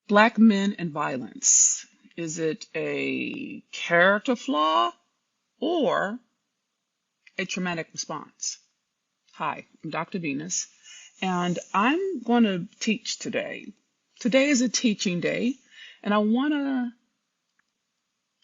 Black men and violence. Is it a character flaw or a traumatic response? Hi, I'm Dr. Venus, and I'm going to teach today. Today is a teaching day, and I want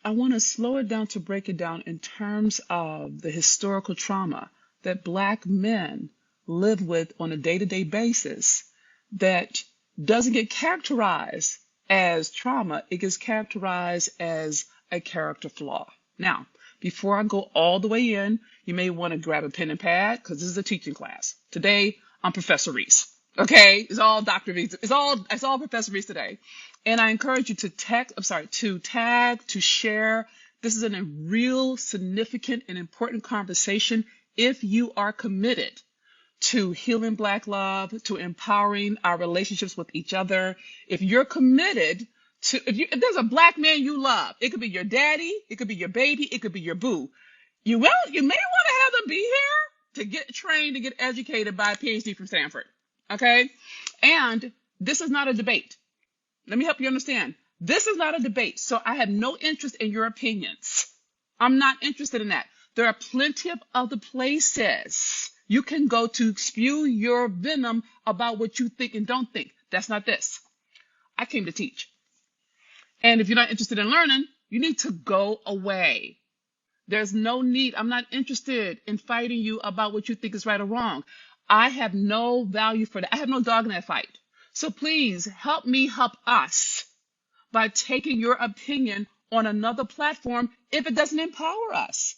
to slow it down to break it down in terms of the historical trauma that Black men live with on a day-to-day basis that doesn't get characterized as trauma. It gets characterized as a character flaw. Now, before I go all the way in, you may want to grab a pen and pad because this is a teaching class. Today, I'm Professor Reese. Okay, it's all Dr. Reese. It's all Professor Reese today. And I encourage you to tag, to share. This is a real significant and important conversation if you are committed to healing Black love, to empowering our relationships with each other. If you're committed to, if there's a Black man you love, it could be your daddy, it could be your baby, it could be your boo. You may want to have them be here to get trained, to get educated by a PhD from Stanford. Okay? And this is not a debate. Let me help you understand. This is not a debate, so I have no interest in your opinions. I'm not interested in that. There are plenty of other places you can go to spew your venom about what you think and don't think. That's not this. I came to teach. And if you're not interested in learning, you need to go away. There's no need. I'm not interested in fighting you about what you think is right or wrong. I have no value for that. I have no dog in that fight. So please help me help us by taking your opinion on another platform if it doesn't empower us.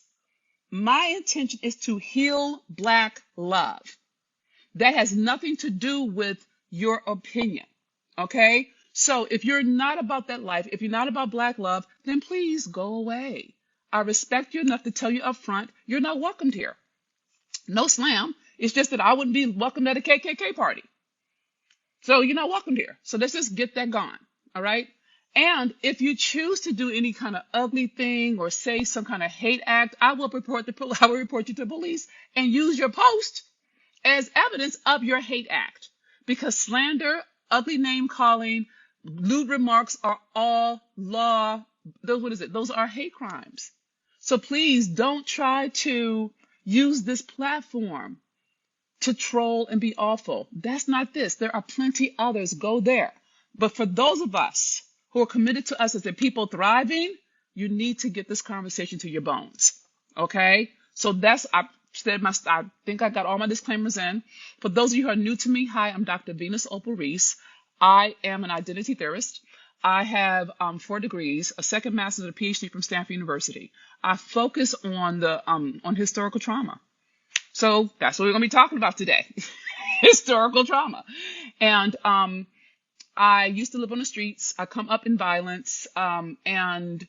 My intention is to heal Black love. That has nothing to do with your opinion. Okay? So if you're not about that life, if you're not about Black love, then please go away. I respect you enough to tell you up front, you're not welcomed here. No slam. It's just that I wouldn't be welcomed at a KKK party. So you're not welcomed here. So let's just get that gone. All right? And if you choose to do any kind of ugly thing or say some kind of hate act, I will report you to police and use your post as evidence of your hate act. Because slander, ugly name calling, lewd remarks are all law. Those are hate crimes. So please don't try to use this platform to troll and be awful. That's not this. There are plenty others. Go there. But for those of us who are committed to us as a people thriving, you need to get this conversation to your bones. Okay? So I think I got all my disclaimers in. For those of you who are new to me, hi, I'm Dr. Venus Opal Reese. I am an identity theorist. I have 4 degrees, a second master's and a PhD from Stanford University. I focus on historical trauma. So that's what we're going to be talking about today. Historical trauma. And I used to live on the streets. I come up in violence. And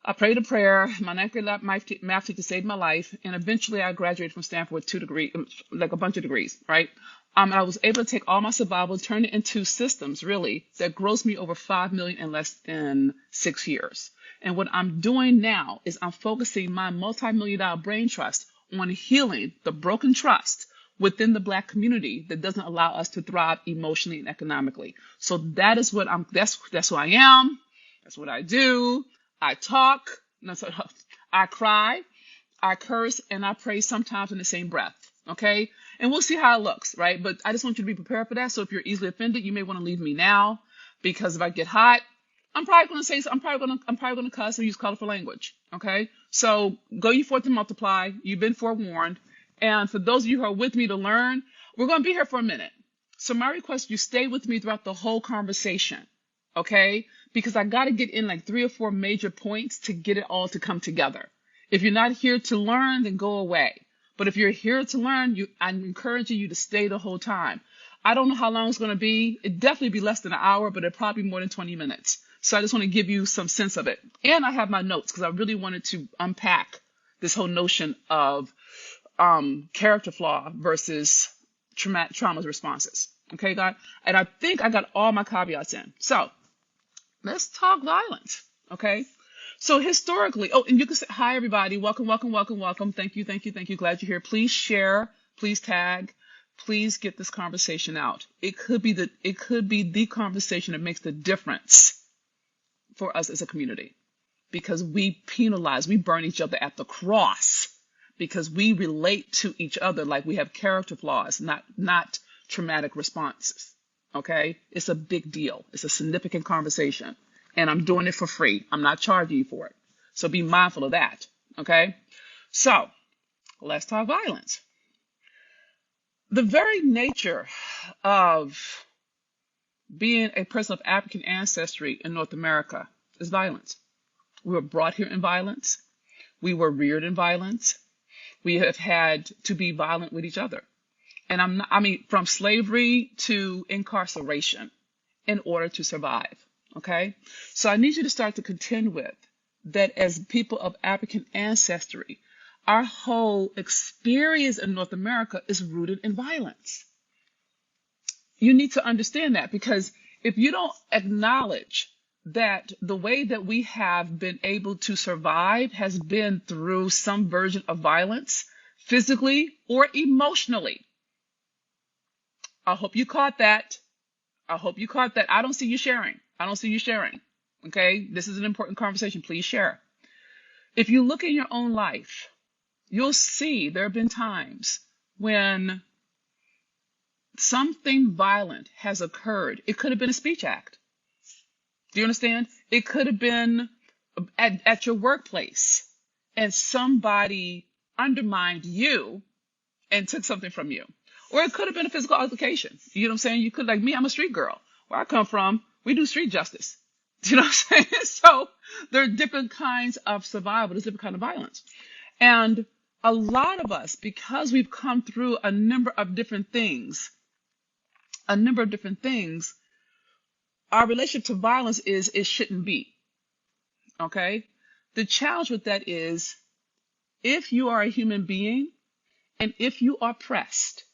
I prayed a prayer. My ninth grade math teacher saved my life. And eventually I graduated from Stanford with 2 degrees, like a bunch of degrees, right? And I was able to take all my survival, turn it into systems, really, that grossed me over $5 million in less than 6 years. And what I'm doing now is I'm focusing my multi-million-dollar brain trust on healing the broken trust within the Black community that doesn't allow us to thrive emotionally and economically. So that is what that's who I am. That's what I do. I talk. I cry. I curse and I pray sometimes in the same breath. Okay? And we'll see how it looks, right? But I just want you to be prepared for that. So if you're easily offended, you may want to leave me now, because if I get hot, I'm probably going to cuss or use colorful language. Okay? So go ye forth to multiply. You've been forewarned. And for those of you who are with me to learn, we're going to be here for a minute. So my request is you stay with me throughout the whole conversation. Okay? Because I got to get in like 3 or 4 major points to get it all to come together. If you're not here to learn, then go away. But if you're here to learn, I'm encouraging you to stay the whole time. I don't know how long it's going to be. It'd definitely be less than an hour, but it'd probably be more than 20 minutes. So I just want to give you some sense of it. And I have my notes because I really wanted to unpack this whole notion of character flaw versus trauma responses. Okay, God? And I think I got all my caveats in. So let's talk violence. Okay? So historically, and you can say, hi, everybody. Welcome. Thank you. Glad you're here. Please share. Please tag. please get this conversation out. It could be the conversation that makes the difference for us as a community, because we penalize, we burn each other at the cross because we relate to each other like we have character flaws, not traumatic responses. Okay? It's a big deal. It's a significant conversation. And I'm doing it for free. I'm not charging you for it. So be mindful of that. Okay? So, let's talk violence. The very nature of being a person of African ancestry in North America is violence. We were brought here in violence. We were reared in violence. We have had to be violent with each other. And from slavery to incarceration in order to survive. Okay? So I need you to start to contend with that as people of African ancestry, our whole experience in North America is rooted in violence. You need to understand that, because if you don't acknowledge that the way that we have been able to survive has been through some version of violence, physically or emotionally. I hope you caught that. I hope you caught that. I don't see you sharing. Okay? This is an important conversation. Please share. If you look in your own life, you'll see there have been times when something violent has occurred. It could have been a speech act. Do you understand? It could have been at your workplace and somebody undermined you and took something from you. Or it could have been a physical altercation. You know what I'm saying? You could, like me, I'm a street girl. Where I come from, we do street justice. Do you know what I'm saying? So there are different kinds of survival. There's different kinds of violence. And a lot of us, because we've come through a number of different things, our relationship to violence is it shouldn't be. Okay? The challenge with that is, if you are a human being and if you are pressed,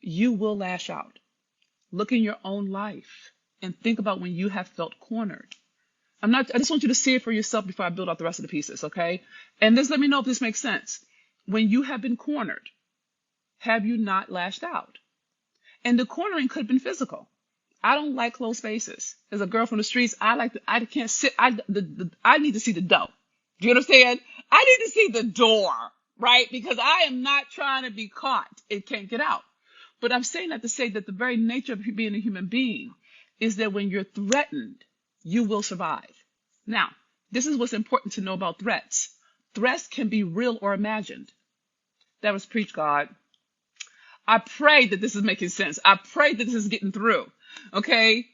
you will lash out. Look in your own life and think about when you have felt cornered. I just want you to see it for yourself before I build out the rest of the pieces, okay? And just let me know if this makes sense. When you have been cornered, have you not lashed out? And the cornering could have been physical. I don't like closed spaces. As a girl from the streets, I can't sit. I need to see the door. Do you understand? I need to see the door, right? Because I am not trying to be caught. It can't get out. But I'm saying that to say that the very nature of being a human being is that when you're threatened, you will survive. Now, this is what's important to know about threats. Threats can be real or imagined. That was preach, God. I pray that this is making sense. I pray that this is getting through. Okay?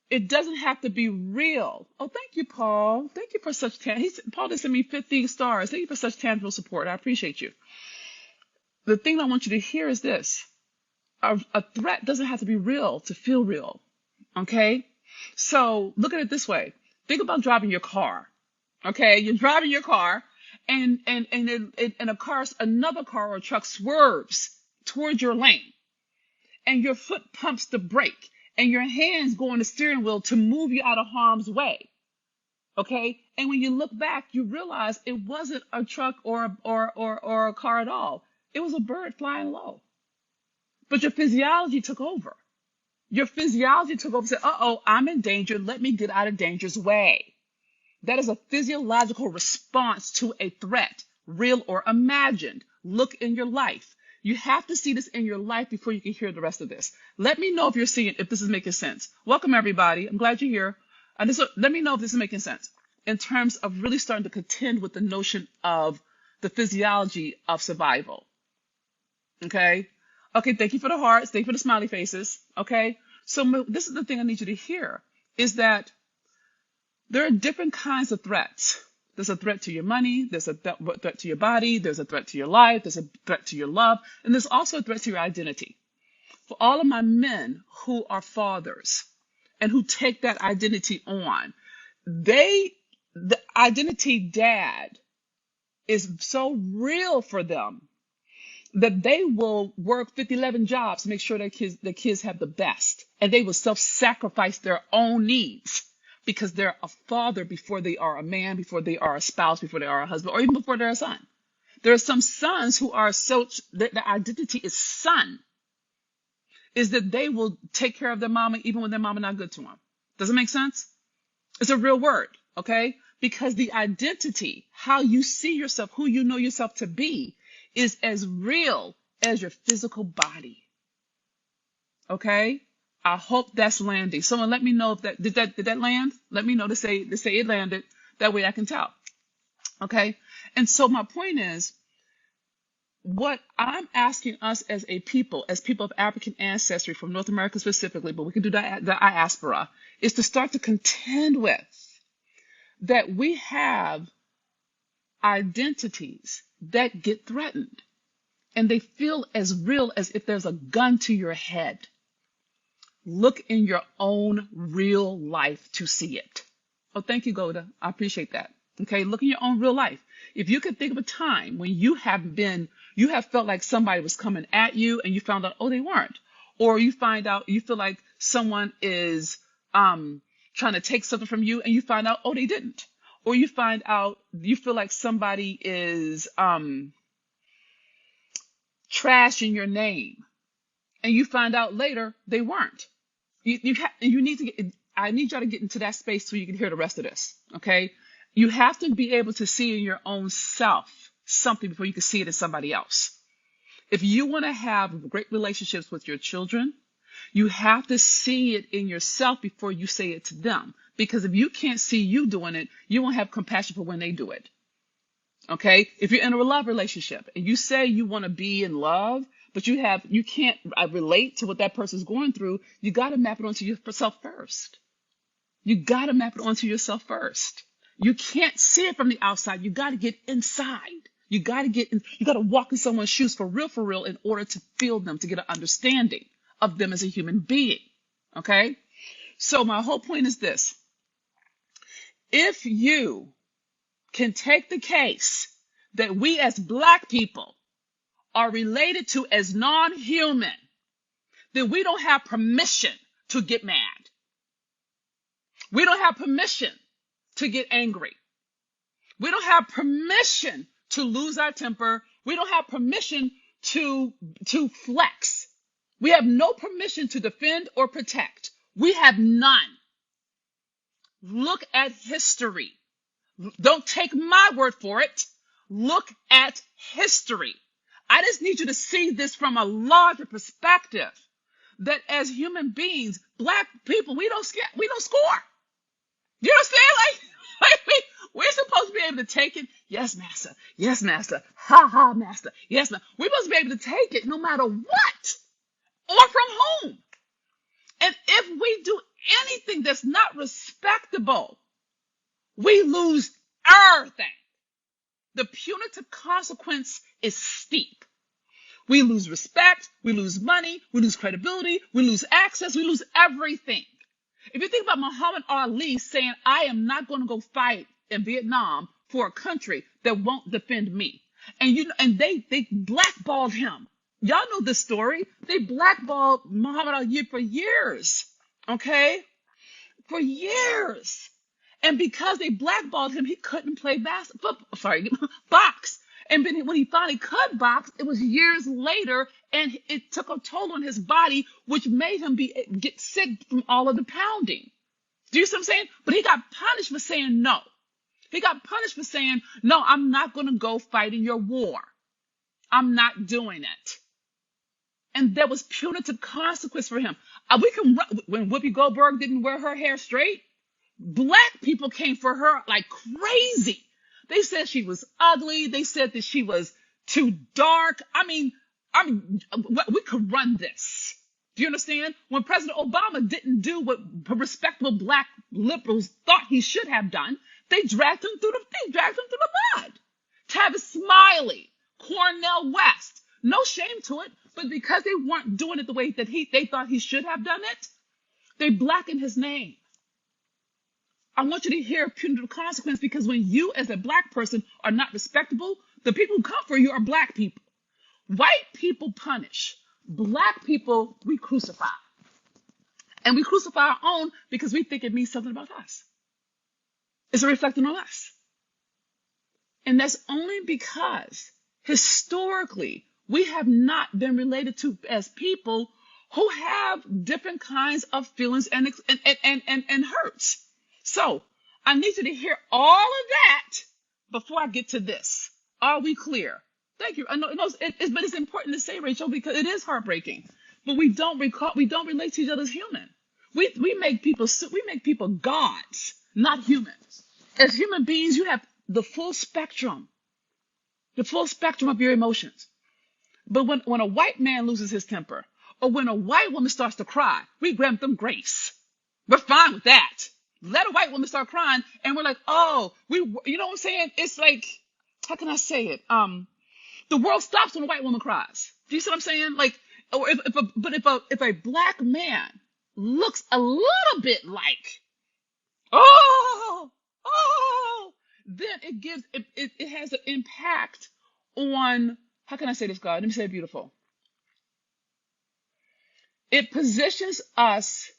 It doesn't have to be real. Oh, thank you, Paul. Thank you for such Paul just sent me 50 stars. Thank you for such tangible support. I appreciate you. The thing I want you to hear is this. A threat doesn't have to be real to feel real. Okay? So look at it this way. Think about driving your car. Okay? You're driving your car and another car or truck swerves towards your lane. And your foot pumps the brake. And your hands go on the steering wheel to move you out of harm's way. Okay? And when you look back, you realize it wasn't a truck or a car at all. It was a bird flying low. But your physiology took over. Your physiology took over and said, uh-oh, I'm in danger. Let me get out of danger's way. That is a physiological response to a threat, real or imagined. Look in your life. You have to see this in your life before you can hear the rest of this. Let me know if you're seeing, if this is making sense. Welcome, everybody. I'm glad you're here. Let me know if this is making sense in terms of really starting to contend with the notion of the physiology of survival. Okay? Okay, thank you for the hearts. Thank you for the smiley faces. Okay? So this is the thing I need you to hear, is that there are different kinds of threats. There's a threat to your money. There's a threat to your body. There's a threat to your life. There's a threat to your love. And there's also a threat to your identity. For all of my men who are fathers and who take that identity on, the identity dad is so real for them that they will work 11 jobs to make sure their kids have the best. And they will self-sacrifice their own needs because they're a father before they are a man, before they are a spouse, before they are a husband, or even before they're a son. There are some sons who are their identity is son. is that they will take care of their mama even when their mama not good to them. Does it make sense? It's a real word, okay? Because the identity, how you see yourself, who you know yourself to be, is as real as your physical body. Okay? I hope that's landing. Someone let me know if that did that land? Let me know to say it landed. That way I can tell. Okay? And so my point is, what I'm asking us as people of African ancestry from North America specifically, but we can do the diaspora, is to start to contend with that we have identities that get threatened, and they feel as real as if there's a gun to your head. Look in your own real life to see it. Oh, thank you, Goda. I appreciate that. Okay, look in your own real life. If you could think of a time when you have felt like somebody was coming at you and you found out, oh, they weren't. Or you feel like someone is trying to take something from you and you find out, oh, they didn't. Or you feel like somebody is trashing your name and you find out later they weren't. I need y'all to get into that space so you can hear the rest of this, okay? You have to be able to see in your own self something before you can see it in somebody else. If you want to have great relationships with your children, you have to see it in yourself before you say it to them. Because if you can't see you doing it, you won't have compassion for when they do it. Okay? If you're in a love relationship and you say you want to be in love, but you can't relate to what that person's going through, you got to map it onto yourself first. You got to map it onto yourself first. You can't see it from the outside. You got to get inside. You got to walk in someone's shoes for real, in order to feel them, to get an understanding of them as a human being. Okay? So my whole point is this. If you can take the case that we as Black people are related to as non-human, then we don't have permission to get mad. We don't have permission to get angry. We don't have permission to lose our temper. We don't have permission to flex. We have no permission to defend or protect. We have none. Look at history. Don't take my word for it. Look at history. I just need you to see this from a larger perspective, that as human beings, Black people, we don't score. You understand? We're supposed to be able to take it. Yes, master. Yes, master. Ha ha, master. Yes, master. We're supposed to be able to take it no matter what or from whom. And if we do anything that's not respectable, we lose everything. The punitive consequence is steep. We lose respect, we lose money, we lose credibility, we lose access, we lose everything. If you think about Muhammad Ali saying, I am not going to go fight in Vietnam for a country that won't defend me. And they blackballed him. Y'all know this story. They blackballed Muhammad Ali for years. Okay? For years. And because they blackballed him, he couldn't play box. And when he finally could box, it was years later, and it took a toll on his body, which made him get sick from all of the pounding. Do you see what I'm saying? But he got punished for saying no. He got punished for saying, no, I'm not going to go fight in your war. I'm not doing it. And there was punitive consequence for him. When Whoopi Goldberg didn't wear her hair straight, Black people came for her like crazy. They said she was ugly. They said that she was too dark. I mean, we could run this. Do you understand? When President Obama didn't do what respectable Black liberals thought he should have done, they dragged him through the mud. Tavis Smiley, Cornel West, no shame to it, but because they weren't doing it the way that they thought he should have done it, they blackened his name. I want you to hear punitive consequence, because when you as a Black person are not respectable, the people who come for you are Black people. White people punish. Black people, we crucify. And we crucify our own because we think it means something about us. It's a reflection on us. And that's only because historically we have not been related to as people who have different kinds of feelings and hurts. So I need you to hear all of that before I get to this. Are we clear? Thank you. I know, but it's important to say, Rachel, because it is heartbreaking. But we don't relate to each other as human. We make people gods, not humans. As human beings, you have the full spectrum of your emotions. But when a white man loses his temper, or when a white woman starts to cry, we grant them grace. We're fine with that. Let a white woman start crying, and we're like, oh, you know what I'm saying? It's like, how can I say it? The world stops when a white woman cries. Do you see what I'm saying? Like, or if a black man looks a little bit like, oh, then it has an impact on, how can I say this, God? Let me say it beautiful. It positions us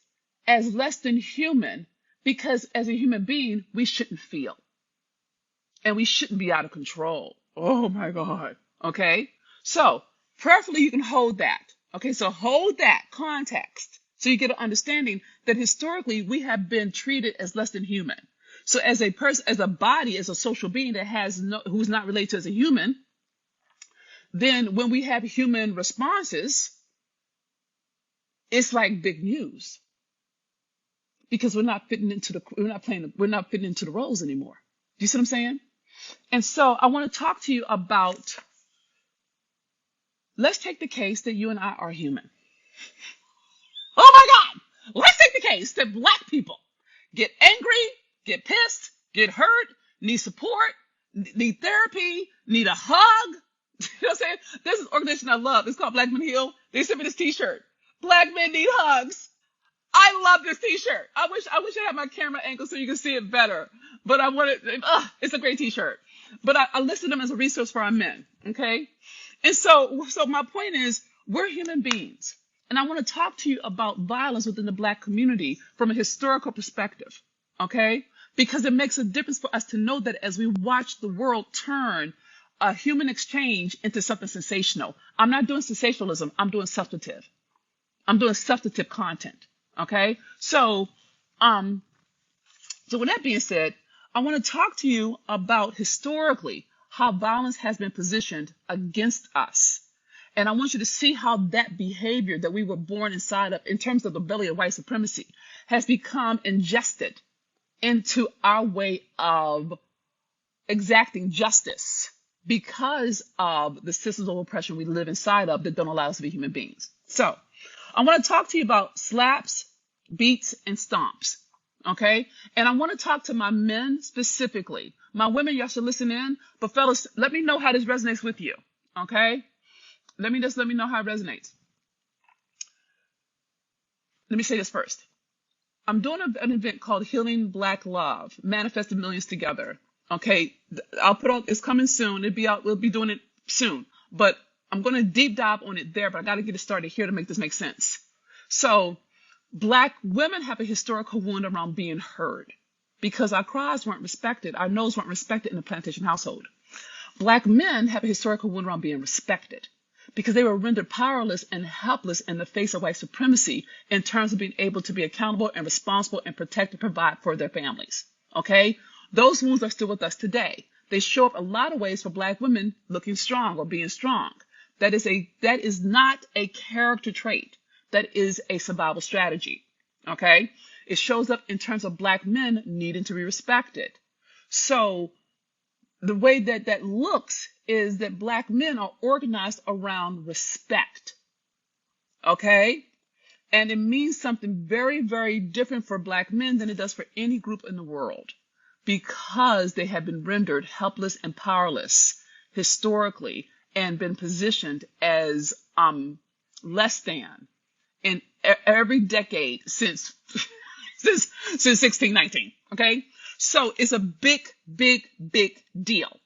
as less than human because as a human being, we shouldn't feel. And we shouldn't be out of control. Oh my God. Okay? So, prayerfully, you can hold that. Okay? So hold that context so you get an understanding that historically we have been treated as less than human. So as a person, as a body, as a social being that who's not related to as a human, then when we have human responses, it's like big news because we're not fitting into the roles anymore. Do you see what I'm saying? And so I want to talk to you about, let's take the case that you and I are human. Oh my God! Let's take the case that black people get angry, get pissed, get hurt, need support, need therapy, need a hug. You know what I'm saying? There's this organization I love. It's called Black Men Heal. They sent me this t-shirt. Black men need hugs. I love this t-shirt. I wish I had my camera angle so you can see it better. But I wanted, it's a great t-shirt. But I listed them as a resource for our men. Okay? And so my point is, we're human beings. And I want to talk to you about violence within the black community from a historical perspective. Okay? Because it makes a difference for us to know that as we watch the world turn a human exchange into something sensational. I'm not doing sensationalism. I'm doing substantive. I'm doing substantive content. Okay? So with that being said, I want to talk to you about historically how violence has been positioned against us. And I want you to see how that behavior that we were born inside of in terms of the belly of white supremacy has become ingested into our way of exacting justice because of the systems of oppression we live inside of that don't allow us to be human beings. So I want to talk to you about slaps, beats, and stomps. Okay? And I want to talk to my men specifically. My women, y'all should listen in. But fellas, let me know how this resonates with you. Okay? Let me know how it resonates. Let me say this first. I'm doing an event called Healing Black Love, Manifesting Millions Together. Okay? It's coming soon. We'll be doing it soon. But I'm going to deep dive on it there, but I got to get it started here to make this make sense. So, black women have a historical wound around being heard because our cries weren't respected. Our no's weren't respected in the plantation household. Black men have a historical wound around being respected because they were rendered powerless and helpless in the face of white supremacy in terms of being able to be accountable and responsible and protect and provide for their families. Okay? Those wounds are still with us today. They show up a lot of ways for black women looking strong or being strong. That is not a character trait. That is a survival strategy. Okay? It shows up in terms of black men needing to be respected. So the way that looks is that black men are organized around respect. Okay? And it means something very, very different for black men than it does for any group in the world because they have been rendered helpless and powerless historically and been positioned as less than in every decade since 1619. Okay? So it's a big, big, big deal.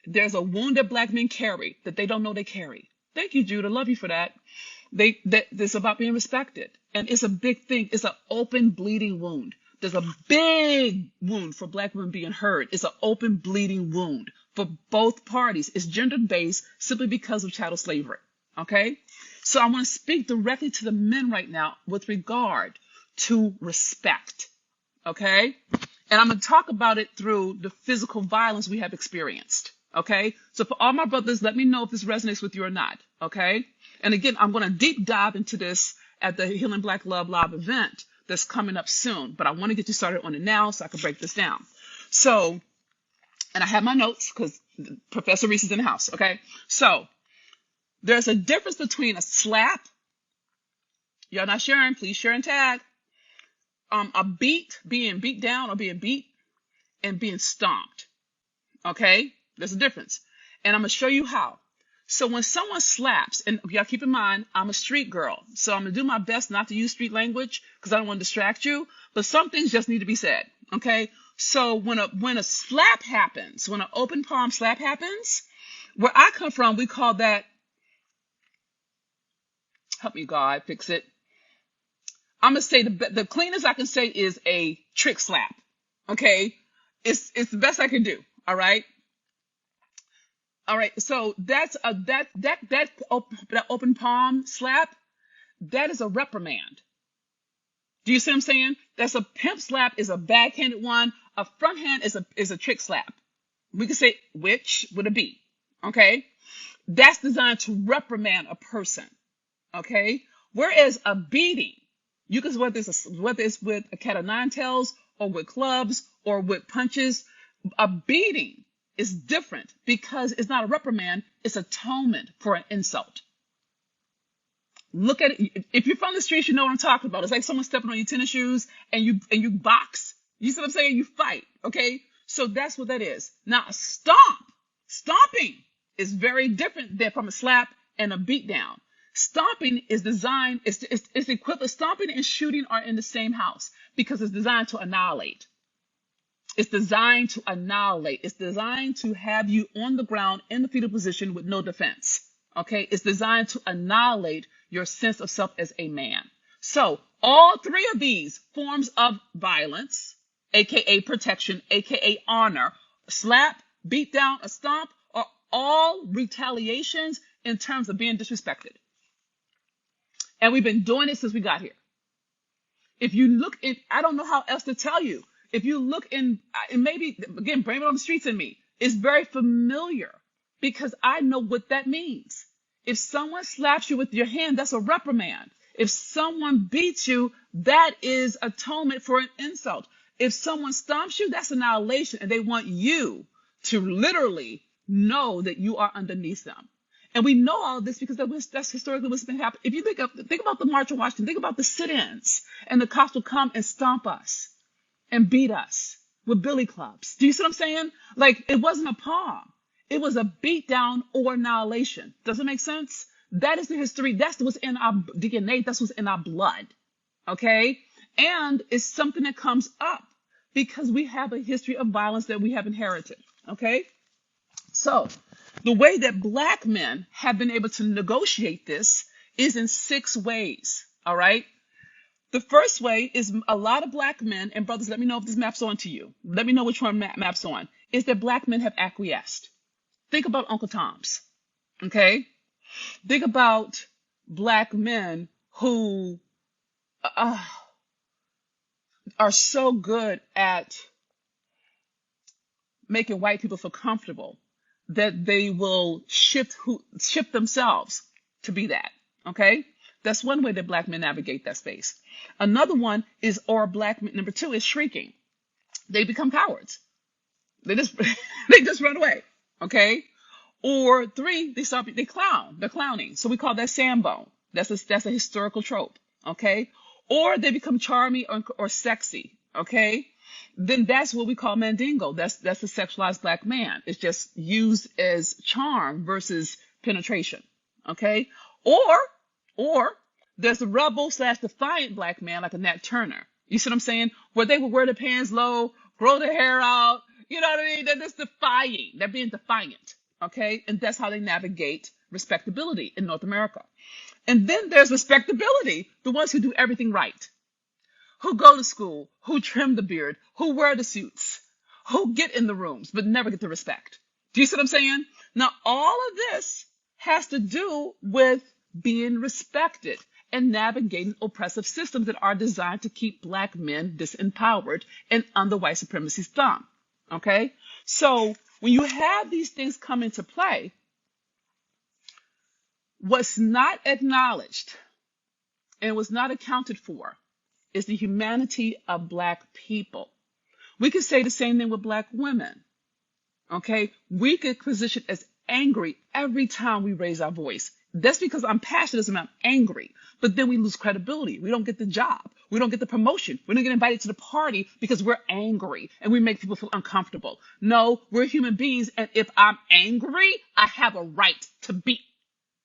There's a wound that black men carry that they don't know they carry. Thank you, Jude. I love you for that. It's about being respected. And it's a big thing. It's an open, bleeding wound. There's a big wound for black women being heard. It's an open, bleeding wound for both parties. It's gender-based simply because of chattel slavery. Okay? So I want to speak directly to the men right now with regard to respect. Okay? And I'm going to talk about it through the physical violence we have experienced. Okay? So for all my brothers, let me know if this resonates with you or not. Okay? And again, I'm going to deep dive into this at the Healing Black Love Live event that's coming up soon. But I want to get you started on it now so I can break this down. So, and I have my notes because Professor Reese is in the house. Okay? So, there's a difference between a slap. Y'all not sharing? Please share and tag. A beat, being beat down or being beat, and being stomped. Okay? There's a difference. And I'm going to show you how. So when someone slaps, and y'all keep in mind, I'm a street girl. So I'm going to do my best not to use street language because I don't want to distract you. But some things just need to be said. Okay? So when a slap happens, when an open palm slap happens, where I come from, we call that, help me God, fix it. I'm going to say the cleanest I can say is a trick slap. Okay? It's the best I can do. All right? All right. So that's that open palm slap, that is a reprimand. Do you see what I'm saying? That's a pimp slap is a backhanded one. A front hand is a trick slap. We could say which with a B. Okay? That's designed to reprimand a person. Okay? Whereas a beating, you can whether it's with a cat of nine tails or with clubs or with punches, a beating is different because it's not a reprimand, it's atonement for an insult. Look at it. If you're from the streets, you know what I'm talking about. It's like someone stepping on your tennis shoes and you box. You see what I'm saying? You fight. Okay? So that's what that is. Now a stomping is very different than from a slap and a beat down. Stomping is designed, it's equivalent. Stomping and shooting are in the same house because it's designed to annihilate. It's designed to annihilate. It's designed to have you on the ground in the fetal position with no defense. Okay? It's designed to annihilate your sense of self as a man. So all three of these forms of violence, aka protection, aka honor, slap, beat down, a stomp, are all retaliations in terms of being disrespected. And we've been doing it since we got here. If you look in, I don't know how else to tell you. If you look in, and maybe, again, blame it on the streets in me, it's very familiar because I know what that means. If someone slaps you with your hand, that's a reprimand. If someone beats you, that is atonement for an insult. If someone stomps you, that's annihilation. And they want you to literally know that you are underneath them. And we know all this because that's historically what's been happening. If you think about the March on Washington, think about the sit-ins, and the cops will come and stomp us and beat us with billy clubs. Do you see what I'm saying? Like, it wasn't a palm. It was a beat down or annihilation. Does it make sense? That is the history. That's what's in our DNA. That's what's in our blood. Okay? And it's something that comes up because we have a history of violence that we have inherited. Okay? So, the way that black men have been able to negotiate this is in 6 ways. All right? The first way is a lot of black men, and brothers, let me know if this maps on to you. Let me know which one maps on. Is that black men have acquiesced. Think about Uncle Tom's. Okay? Think about black men who are so good at making white people feel comfortable that they will shift themselves to be that. Okay? That's one way that black men navigate that space. Another one is, or black men, number 2 is shrinking. They become cowards. They just run away. Okay? Or 3, they clown. They're clowning. So we call that sambo. That's a historical trope. Okay? Or they become charming or sexy. Okay? Then that's what we call mandingo. That's a sexualized black man. It's just used as charm versus penetration. Okay? Or there's a rebel/defiant black man like a Nat Turner. You see what I'm saying? Where they would wear their pants low, grow their hair out. You know what I mean? They're just defying. They're being defiant. Okay? And that's how they navigate respectability in North America. And then there's respectability, the ones who do everything right, who go to school, who trim the beard, who wear the suits, who get in the rooms, but never get the respect. Do you see what I'm saying? Now, all of this has to do with being respected and navigating oppressive systems that are designed to keep Black men disempowered and under white supremacy's thumb. Okay? So when you have these things come into play, what's not acknowledged and was not accounted for is the humanity of Black people. We could say the same thing with Black women. Okay? We get positioned as angry every time we raise our voice. That's because I'm passionate and I'm angry. But then we lose credibility. We don't get the job. We don't get the promotion. We don't get invited to the party because we're angry and we make people feel uncomfortable. No, we're human beings. And if I'm angry, I have a right to be.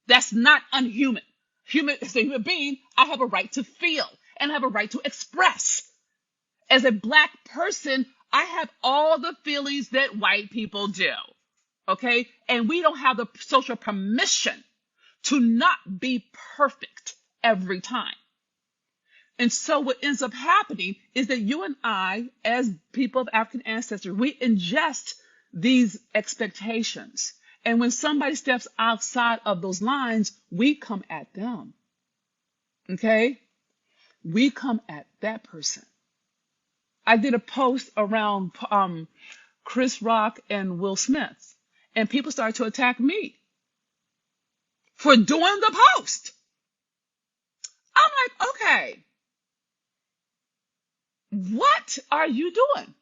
That's not unhuman. As a human being, I have a right to feel and I have a right to express. As a Black person, I have all the feelings that white people do. Okay? And we don't have the social permission to not be perfect every time. And so what ends up happening is that you and I, as people of African ancestry, we ingest these expectations. And when somebody steps outside of those lines, we come at them. Okay? We come at that person. I did a post around Chris Rock and Will Smith, and people started to attack me for doing the post. I'm like, okay, what are you doing?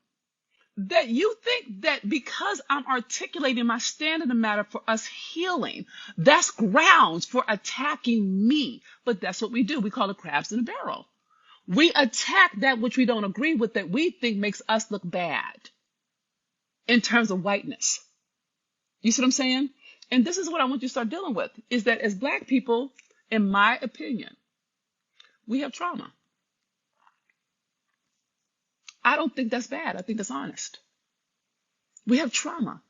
That you think that because I'm articulating my stand in the matter for us healing, that's grounds for attacking me. But that's what we do. We call it crabs in a barrel. We attack that which we don't agree with, that we think makes us look bad in terms of whiteness. You see what I'm saying? And this is what I want you to start dealing with, is that as Black people, in my opinion, we have trauma. I don't think that's bad. I think that's honest. We have trauma.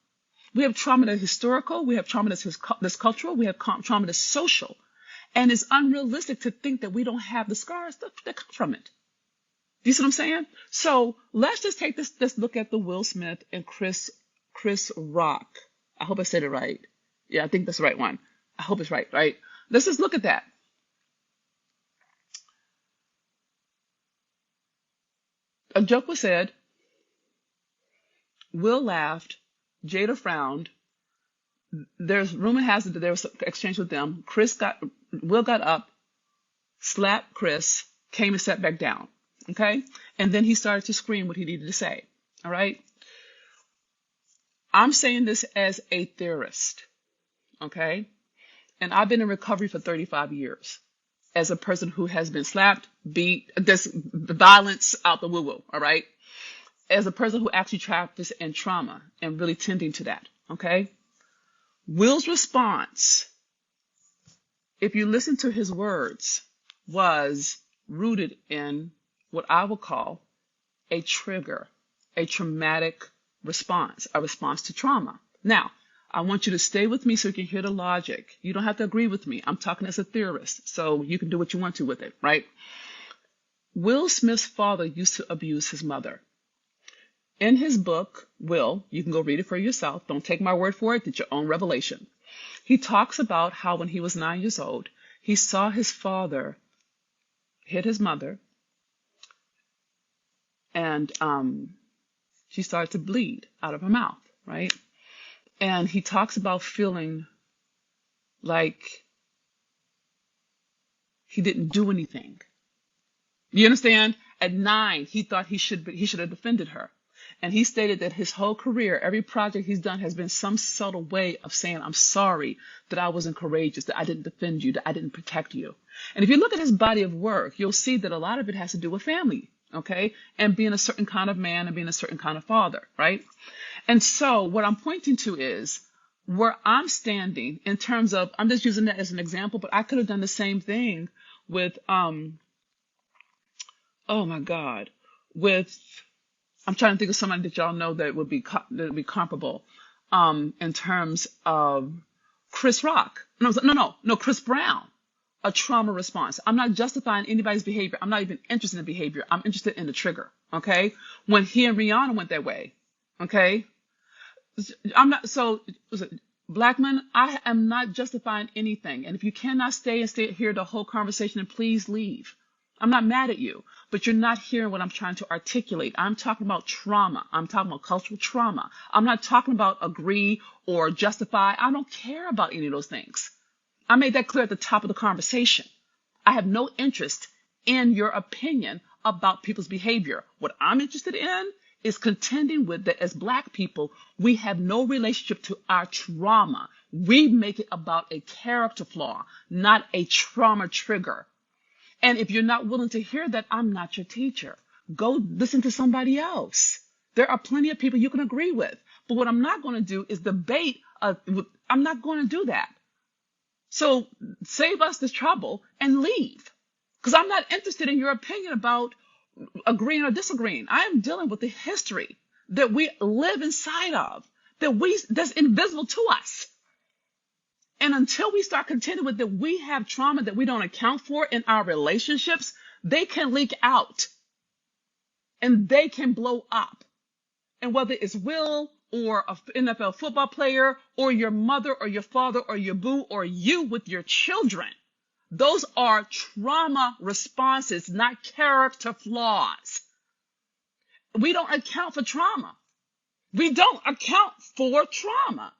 We have trauma that's historical. We have trauma that's cultural. We have trauma that's social. And it's unrealistic to think that we don't have the scars that come from it. Do you see what I'm saying? So let's just take this look at the Will Smith and Chris Rock. I hope I said it right. Yeah, I think that's the right one. I hope it's right? Let's just look at that. A joke was said. Will laughed. Jada frowned. There's rumor has it that there was an exchange with them. Will got up, slapped Chris, came and sat back down. Okay? And then he started to scream what he needed to say. All right? I'm saying this as a theorist. Okay? And I've been in recovery for 35 years as a person who has been slapped, beat, this violence out the woo-woo. All right? As a person who actually practiced in trauma and really tending to that. Okay? Will's response, if you listen to his words, was rooted in what I would call a trigger, a traumatic response, a response to trauma. Now, I want you to stay with me so you can hear the logic. You don't have to agree with me. I'm talking as a theorist, so you can do what you want to with it, right? Will Smith's father used to abuse his mother. In his book, Will, you can go read it for yourself. Don't take my word for it. It's your own revelation. He talks about how when he was 9 years old, he saw his father hit his mother, and she started to bleed out of her mouth, right? And he talks about feeling like he didn't do anything. You understand? At 9, he thought he should have defended her. And he stated that his whole career, every project he's done has been some subtle way of saying, I'm sorry that I wasn't courageous, that I didn't defend you, that I didn't protect you. And if you look at his body of work, you'll see that a lot of it has to do with family, okay? And being a certain kind of man and being a certain kind of father, right? And so what I'm pointing to is where I'm standing in terms of, I'm just using that as an example, but I could have done the same thing with, oh my God, I'm trying to think of somebody that y'all know that would be comparable in terms of Chris Rock. No, Chris Brown. A trauma response. I'm not justifying anybody's behavior. I'm not even interested in behavior. I'm interested in the trigger. Okay? When he and Rihanna went that way. Okay? Black men, I am not justifying anything. And if you cannot stay and stay here the whole conversation, then please leave. I'm not mad at you, but you're not hearing what I'm trying to articulate. I'm talking about trauma. I'm talking about cultural trauma. I'm not talking about agree or justify. I don't care about any of those things. I made that clear at the top of the conversation. I have no interest in your opinion about people's behavior. What I'm interested in is contending with that as Black people, we have no relationship to our trauma. We make it about a character flaw, not a trauma trigger. And if you're not willing to hear that, I'm not your teacher. Go listen to somebody else. There are plenty of people you can agree with. But what I'm not going to do is debate. I'm not going to do that. So save us the trouble and leave. Because I'm not interested in your opinion about agreeing or disagreeing. I am dealing with the history that we live inside of, that's invisible to us. And until we start contending with that we have trauma that we don't account for in our relationships, they can leak out and they can blow up. And whether it's Will or an NFL football player or your mother or your father or your boo or you with your children, those are trauma responses, not character flaws. We don't account for trauma. We don't account for trauma.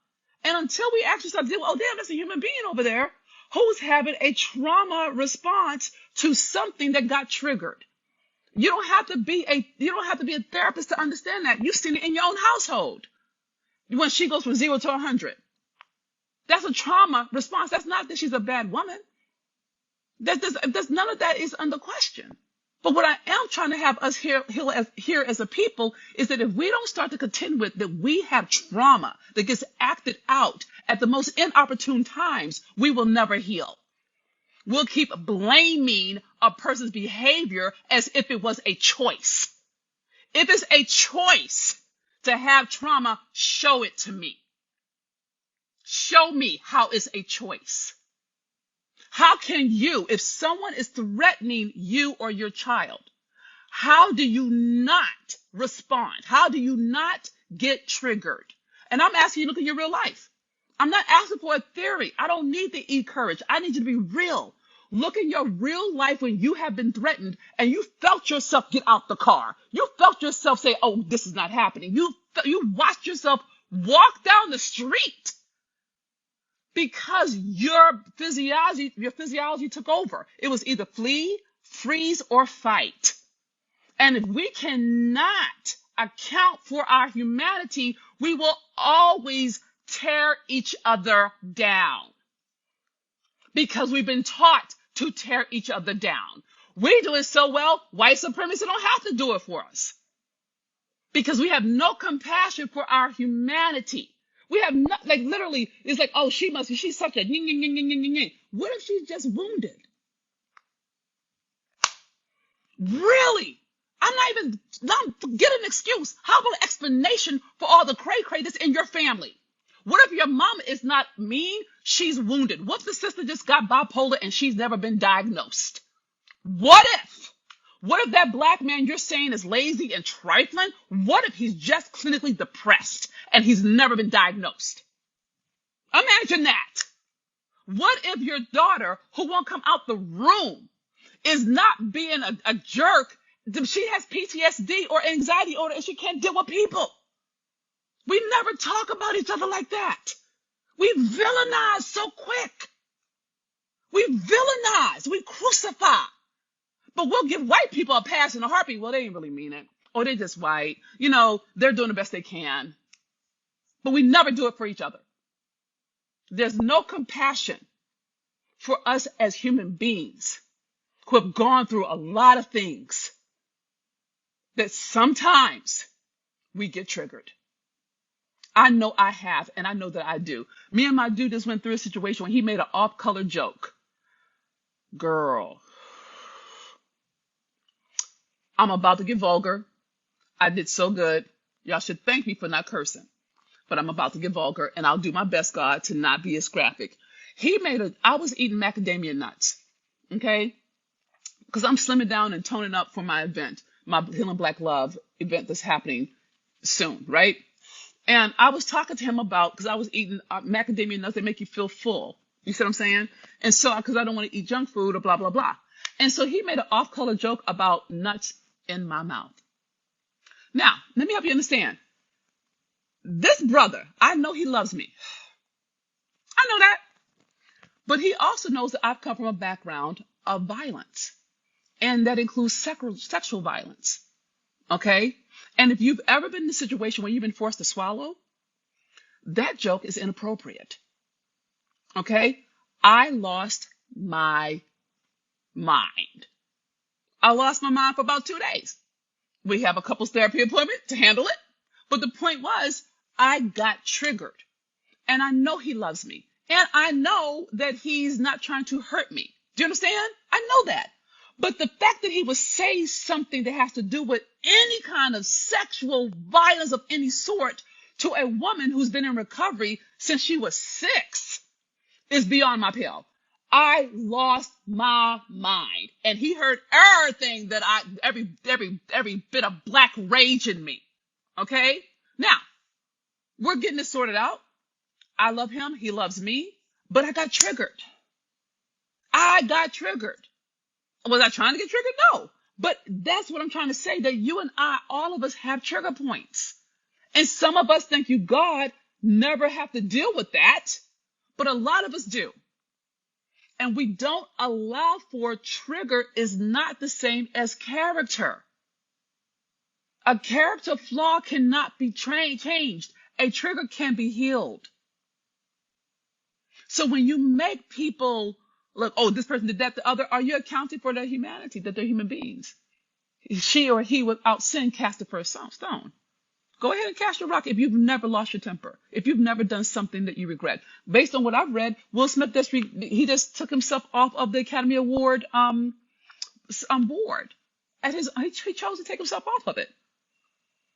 And until we actually start dealing, oh damn, that's a human being over there who's having a trauma response to something that got triggered. You don't have to be a therapist to understand that. You've seen it in your own household. When she goes from 0 to 100. That's a trauma response. That's not that she's a bad woman. That's none of that is under question. But what I am trying to have us here as a people is that if we don't start to contend with that we have trauma that gets acted out at the most inopportune times, we will never heal. We'll keep blaming a person's behavior as if it was a choice. If it's a choice to have trauma, show it to me. Show me how it's a choice. How can you, if someone is threatening you or your child, how do you not respond? How do you not get triggered? And I'm asking you to look at your real life. I'm not asking for a theory. I don't need the e-courage. I need you to be real. Look in your real life when you have been threatened and you felt yourself get out the car. You felt yourself say, oh, this is not happening. You watched yourself walk down the street because your physiology took over. It was either flee, freeze, or fight. And if we cannot account for our humanity, we will always tear each other down because we've been taught to tear each other down. We do it so well, white supremacists don't have to do it for us because we have no compassion for our humanity. We have not, like literally, it's like, oh, she's such a yin, yin, yin, yin, yin, yin, yin. What if she's just wounded? Really? Get an excuse. How about an explanation for all the cray-cray that's in your family? What if your mom is not mean? She's wounded. What if the sister just got bipolar and she's never been diagnosed? What if? What if that black man you're saying is lazy and trifling? What if he's just clinically depressed and he's never been diagnosed? Imagine that. What if your daughter, who won't come out the room, is not being a jerk? She has PTSD or anxiety disorder and she can't deal with people. We never talk about each other like that. We villainize so quick. We villainize. We crucify. But we'll give white people a pass in a heartbeat. Well, they ain't really mean it. Or they're just white. You know, they're doing the best they can. But we never do it for each other. There's no compassion for us as human beings who have gone through a lot of things that sometimes we get triggered. I know I have, and I know that I do. Me and my dude just went through a situation when he made an off-color joke. Girl, I'm about to get vulgar. I did so good. Y'all should thank me for not cursing. But I'm about to get vulgar, and I'll do my best, God, to not be as graphic. I was eating macadamia nuts, okay? Because I'm slimming down and toning up for my event, my Healing Black Love event that's happening soon, right? And I was talking to him about, because I was eating macadamia nuts that make you feel full. You see what I'm saying? And so, because I don't want to eat junk food or blah, blah, blah. And so he made an off-color joke about nuts in my mouth. Now, let me help you understand. This brother, I know he loves me. I know that. But he also knows that I've come from a background of violence. And that includes sexual violence. Okay? And if you've ever been in a situation where you've been forced to swallow, that joke is inappropriate. Okay? I lost my mind. I lost my mind for about 2 days. We have a couples therapy appointment to handle it. But the point was, I got triggered. And I know he loves me. And I know that he's not trying to hurt me. Do you understand? I know that. But the fact that he would say something that has to do with any kind of sexual violence of any sort to a woman who's been in recovery since she was 6 is beyond my pale. I lost my mind. And he heard everything that every bit of black rage in me. Okay? Now, we're getting this sorted out. I love him. He loves me. But I got triggered. I got triggered. Was I trying to get triggered? No. But that's what I'm trying to say, that you and I, all of us have trigger points. And some of us, thank you God, never have to deal with that. But a lot of us do. And we don't allow for trigger is not the same as character. A character flaw cannot be changed. A trigger can be healed. So when you make people look, oh, this person did that, the other, are you accounting for their humanity, that they're human beings? She or he without sin cast the first stone. Go ahead and cast your rock if you've never lost your temper, if you've never done something that you regret. Based on what I've read, Will Smith, he just took himself off of the Academy Award board. He chose to take himself off of it.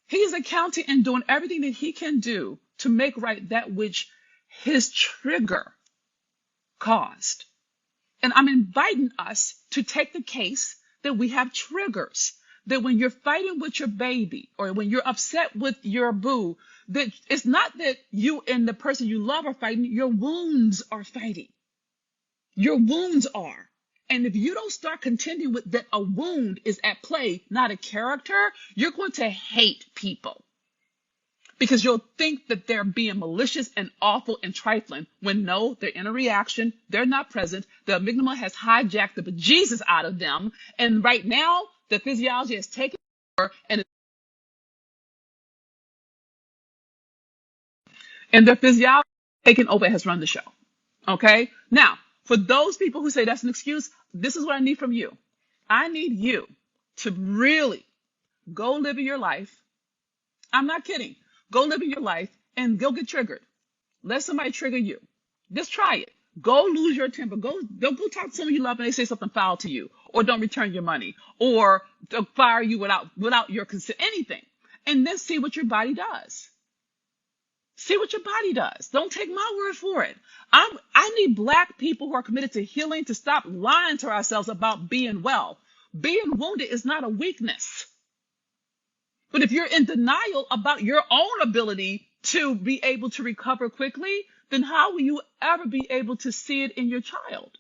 He is accounting and doing everything that he can do to make right that which his trigger caused. And I'm inviting us to take the case that we have triggers. That when you're fighting with your baby or when you're upset with your boo, that it's not that you and the person you love are fighting, your wounds are fighting. Your wounds are. And if you don't start contending with that a wound is at play, not a character, you're going to hate people. Because you'll think that they're being malicious and awful and trifling when no, they're in a reaction, they're not present, the amygdala has hijacked the bejesus out of them, and right now, the physiology has taken over and their physiology taken over has run the show. Okay? Now, for those people who say that's an excuse, this is what I need from you. I need you to really go live in your life. I'm not kidding. Go live in your life and go get triggered. Let somebody trigger you. Just try it. Go lose your temper. Go talk to someone you love and they say something foul to you, or don't return your money, or they'll fire you without your consent, anything. And then see what your body does. See what your body does. Don't take my word for it. I need Black people who are committed to healing to stop lying to ourselves about being well. Being wounded is not a weakness. But if you're in denial about your own ability to be able to recover quickly, then how will you ever be able to see it in your child?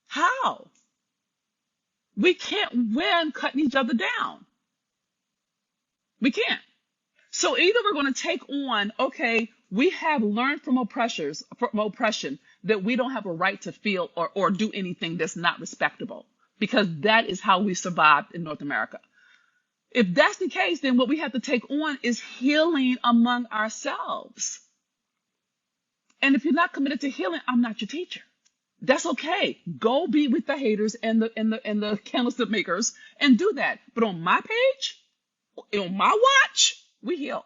How? We can't win cutting each other down. We can't. So either we're going to take on, okay, we have learned from oppression that we don't have a right to feel or do anything that's not respectable, because that is how we survived in North America. If that's the case, then what we have to take on is healing among ourselves. And if you're not committed to healing, I'm not your teacher. That's okay. Go be with the haters and the candlestick makers and do that. But on my page, on my watch, we heal.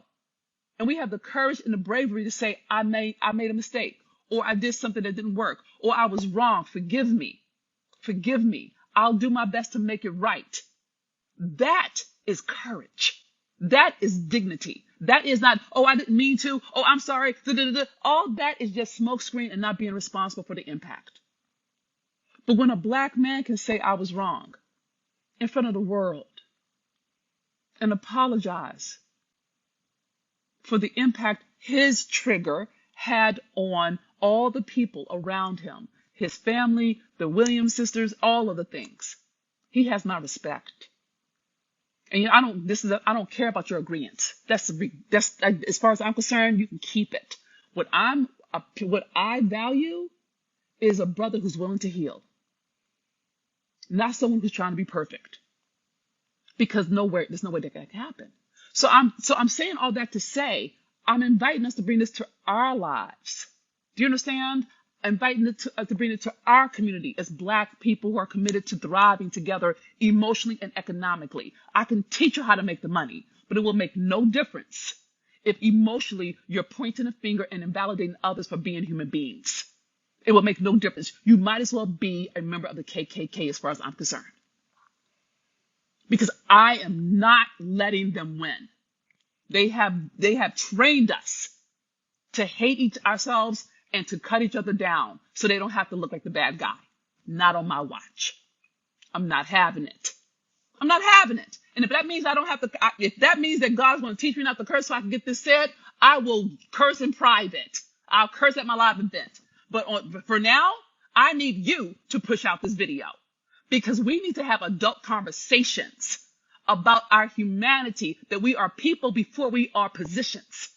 And we have the courage and the bravery to say, I made a mistake, or I did something that didn't work, or I was wrong. Forgive me. Forgive me. I'll do my best to make it right. That is courage. That is dignity. That is not, oh, I didn't mean to. Oh, I'm sorry. All that is just smokescreen and not being responsible for the impact. But when a Black man can say I was wrong in front of the world and apologize for the impact his trigger had on all the people around him, his family, the Williams sisters, all of the things. He has my respect. And I don't care about your agreement. That's as far as I'm concerned, you can keep it. What I value is a brother who's willing to heal, not someone who's trying to be perfect. Because there's no way that can happen. So I'm saying all that to say, I'm inviting us to bring this to our lives. Do you understand? Inviting it to bring it to our community as Black people who are committed to thriving together emotionally and economically. I can teach you how to make the money, but it will make no difference if emotionally you're pointing a finger and invalidating others for being human beings. It will make no difference. You might as well be a member of the KKK as far as I'm concerned. Because I am not letting them win. They have trained us to hate ourselves and to cut each other down so they don't have to look like the bad guy. Not on my watch. I'm not having it. I'm not having it. And if that means if that means that God's going to teach me not to curse so I can get this said, I will curse in private. I'll curse at my live event. But for now, I need you to push out this video. Because we need to have adult conversations about our humanity, that we are people before we are positions.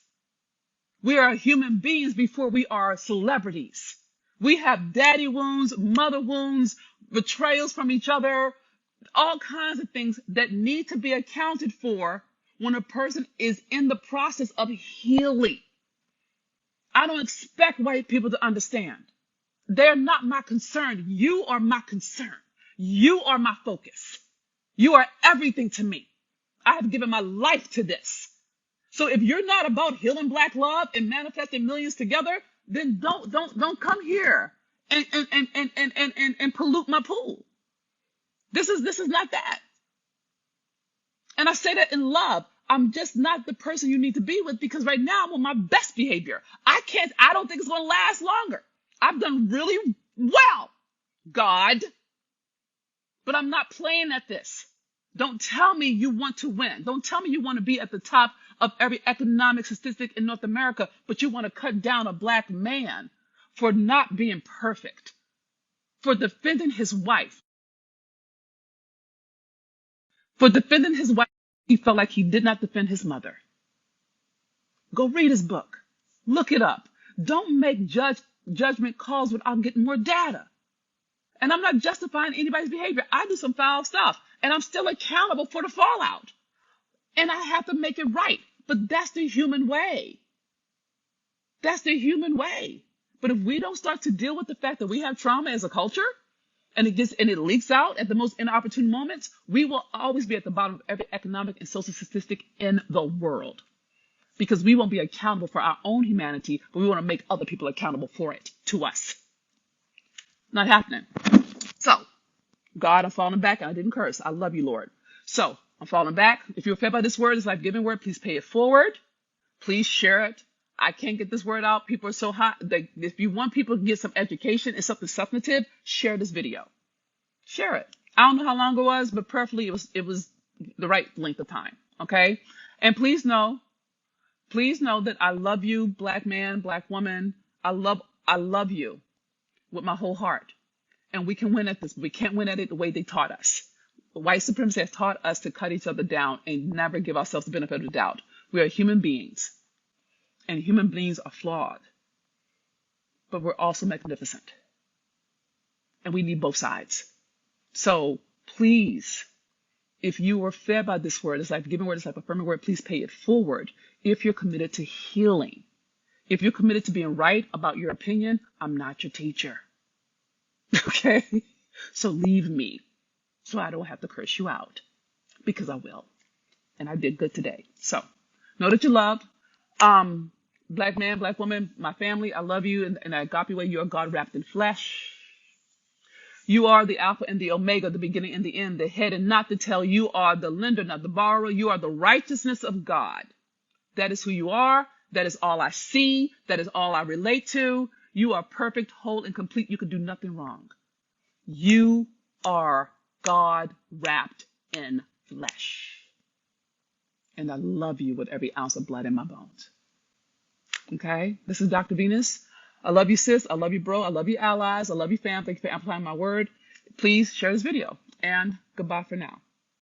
We are human beings before we are celebrities. We have daddy wounds, mother wounds, betrayals from each other, all kinds of things that need to be accounted for when a person is in the process of healing. I don't expect white people to understand. They're not my concern. You are my concern. You are my focus. You are everything to me. I have given my life to this. So if you're not about healing Black love and manifesting millions together, then don't come here and pollute my pool. This is not that. And I say that in love. I'm just not the person you need to be with, because right now I'm on my best behavior. I don't think it's going to last longer. I've done really well, God. But I'm not playing at this. Don't tell me you want to win. Don't tell me you want to be at the top of every economic statistic in North America, but you want to cut down a Black man for not being perfect, for defending his wife. For defending his wife, he felt like he did not defend his mother. Go read his book. Look it up. Don't make judgment calls without getting more data. And I'm not justifying anybody's behavior. I do some foul stuff, and I'm still accountable for the fallout. And I have to make it right. But that's the human way. That's the human way. But if we don't start to deal with the fact that we have trauma as a culture, and it leaks out at the most inopportune moments, we will always be at the bottom of every economic and social statistic in the world. Because we won't be accountable for our own humanity, but we want to make other people accountable for it to us. Not happening. So, God, I'm falling back, and I didn't curse. I love you, Lord. So, I'm falling back. If you're fed by this word, this life-giving word, please pay it forward. Please share it. I can't get this word out. People are so hot. If you want people to get some education and something substantive, share this video. Share it. I don't know how long it was, but preferably it was the right length of time. Okay? And please know that I love you, Black man, Black woman. I love you with my whole heart. And we can win at this. We can't win at it the way they taught us. White supremacy has taught us to cut each other down and never give ourselves the benefit of the doubt. We are human beings. And human beings are flawed. But we're also magnificent. And we need both sides. So please, if you were fed by this word, this life-giving word, this life-affirming word, please pay it forward if you're committed to healing. If you're committed to being right about your opinion, I'm not your teacher. Okay? So leave me so I don't have to curse you out, because I will. And I did good today. So know that you're loved. Black man, Black woman, my family, I love you. In the agape way, you are God wrapped in flesh. You are the Alpha and the Omega, the beginning and the end, the head and not the tail. You are the lender, not the borrower. You are the righteousness of God. That is who you are. That is all I see. That is all I relate to. You are perfect, whole, and complete. You can do nothing wrong. You are God wrapped in flesh. And I love you with every ounce of blood in my bones. Okay, this is Dr. Venus. I love you, sis. I love you, bro. I love you, allies. I love you, fam. Thank you for amplifying my word. Please share this video, and goodbye for now.